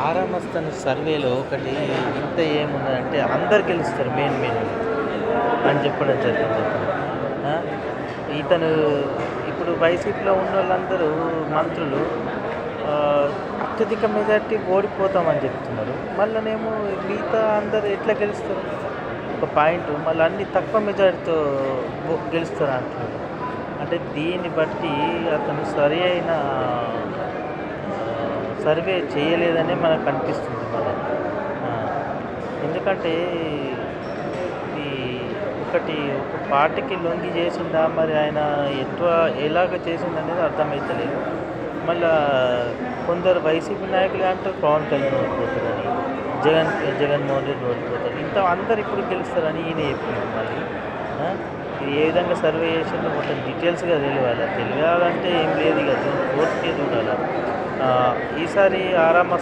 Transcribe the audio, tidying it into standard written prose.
ఆరామస్తన్ సర్వేలో ఒకటి ఇంత ఏమున్నదంటే అందరు గెలుస్తారు మెయిన్ అని చెప్పడం జరిగింది అతను. ఆ! ఇతను ఇప్పుడు వైసీపీలో ఉన్నోళ్ళందరూ మంత్రులు ఆహ్, అత్యధిక మెజారిటీ ఓడిపోతామని చెప్తున్నారు. మళ్ళనేమో మిగతా అందరూ ఎట్లా గెలుస్తారు? ఒక పాయింటు మళ్ళీ అన్ని తక్కువ మెజారిటీతో గెలుస్తారు అంటున్నారు. అంటే దీన్ని బట్టి అతను సరి అయిన సర్వే చేయలేదనే మనకు అనిపిస్తుంది మనకి. ఆ! ఎందుకంటే ఈ ఒక పార్టీకి లొంగి చేసిండా మరి ఆయన ఎలాగ చేసిండనేది అర్థమైతలేదు. మళ్ళా కొందరు వైసీపీ నాయకులు అంటారు పవన్ కళ్యాణ్ ఓడిపోతారని, జగన్ జగన్మోహన్ రెడ్డి ఓడిపోతారు. ఇంత అందరు ఇప్పుడు గెలుస్తారని ఈయన చెప్పిండు మళ్ళీ. ఆ! ఇది ఏ విధంగా సర్వే చేసిండో మొత్తం డీటెయిల్స్‌గా తెలవాలి. తెలియాలంటే ఏం లేదు ఇగ కోర్టుకే చూడాల. ఈసారి ఆరామ